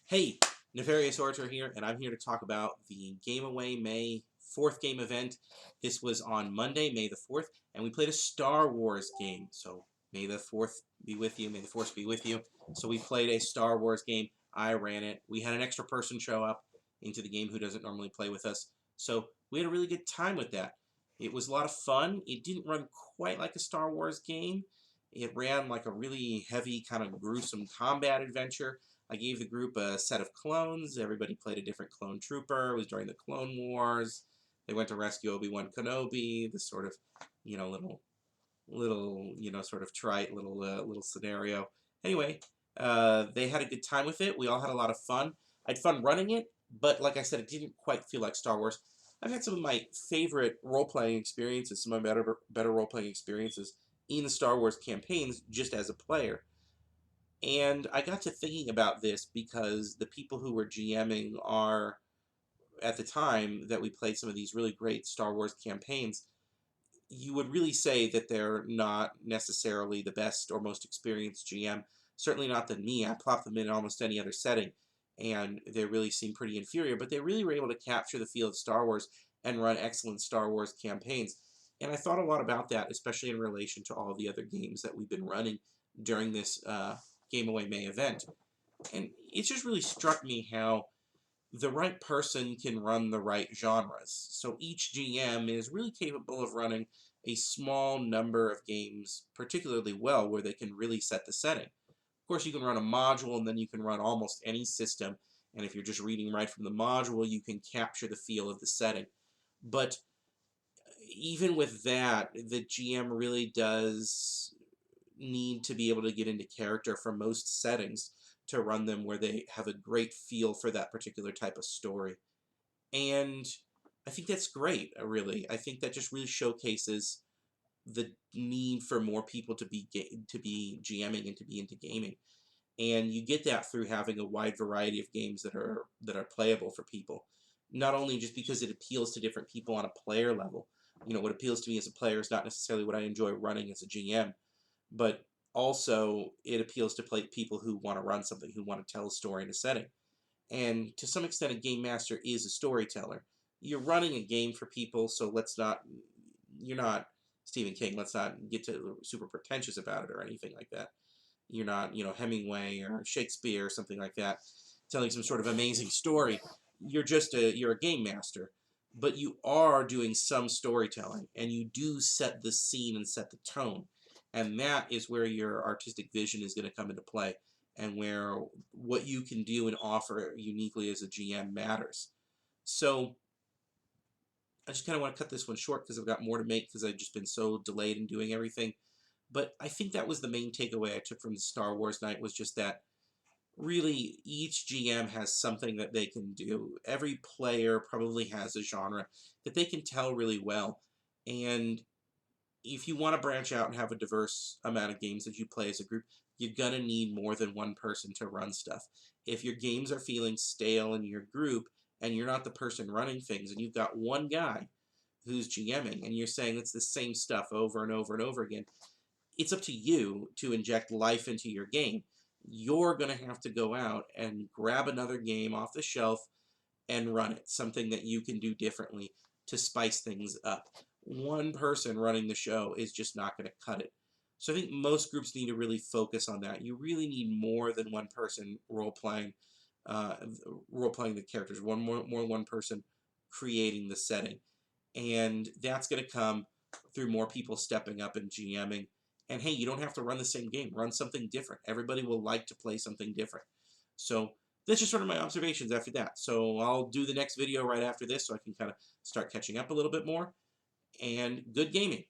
Hey, Nefarious Orator here, and I'm here to talk about the Game Away May 4th game event. This was on Monday, May the 4th, and we played a Star Wars game. So, May the 4th be with you, May the Force be with you. So we played a Star Wars game. I ran it. We had an extra person show up into the game who doesn't normally play with us. So we had a really good time with that. It was a lot of fun. It didn't run quite like a Star Wars game. It ran like a really heavy, kind of gruesome combat adventure. I gave the group a set of clones. Everybody played a different clone trooper. It was during the Clone Wars. They went to rescue Obi-Wan Kenobi. This sort of, little, sort of trite little scenario. Anyway, they had a good time with it. We all had a lot of fun. I had fun running it, but like I said, it didn't quite feel like Star Wars. I've had some of my favorite role-playing experiences, some of my better role-playing experiences in the Star Wars campaigns just as a player. And I got to thinking about this because the people who were GMing are, at the time that we played some of these really great Star Wars campaigns, you would really say that they're not necessarily the best or most experienced GM. Certainly not than me. I plop them in almost any other setting, and they really seem pretty inferior, but they really were able to capture the feel of Star Wars and run excellent Star Wars campaigns. And I thought a lot about that, especially in relation to all the other games that we've been running during this Game Away May event. And it just really struck me how the right person can run the right genres. So each GM is really capable of running a small number of games particularly well where they can really set the setting. Of course, you can run a module and then you can run almost any system. And if you're just reading right from the module, you can capture the feel of the setting. But even with that, the GM really does need to be able to get into character for most settings to run them where they have a great feel for that particular type of story. And I think that's great, really. I think that just really showcases the need for more people to be GMing and to be into gaming. And you get that through having a wide variety of games that are playable for people. Not only just because it appeals to different people on a player level. What appeals to me as a player is not necessarily what I enjoy running as a GM, but also it appeals to people who want to run something, who want to tell a story in a setting. And to some extent, a game master is a storyteller. You're running a game for people, so you're not Stephen King. Let's not get to super pretentious about it or anything like that. You're not, Hemingway or Shakespeare or something like that, telling some sort of amazing story. You're a game master, but you are doing some storytelling, and you do set the scene and set the tone, and that is where your artistic vision is going to come into play, and where what you can do and offer uniquely as a GM matters. So I just kind of want to cut this one short because I've got more to make because I've just been so delayed in doing everything. But I think that was the main takeaway I took from the Star Wars night, was just that really each GM has something that they can do. Every player probably has a genre that they can tell really well. And if you want to branch out and have a diverse amount of games that you play as a group, you're going to need more than one person to run stuff. If your games are feeling stale in your group and you're not the person running things and you've got one guy who's GMing and you're saying it's the same stuff over and over and over again, it's up to you to inject life into your game. You're going to have to go out and grab another game off the shelf and run it, something that you can do differently to spice things up. One person running the show is just not going to cut it. So I think most groups need to really focus on that. You really need more than one person uh, role playing the characters. More than one person creating the setting, and that's going to come through more people stepping up and GMing. And hey, you don't have to run the same game. Run something different. Everybody will like to play something different. So that's just sort of my observations after that. So I'll do the next video right after this so I can kind of start catching up a little bit more. And good gaming.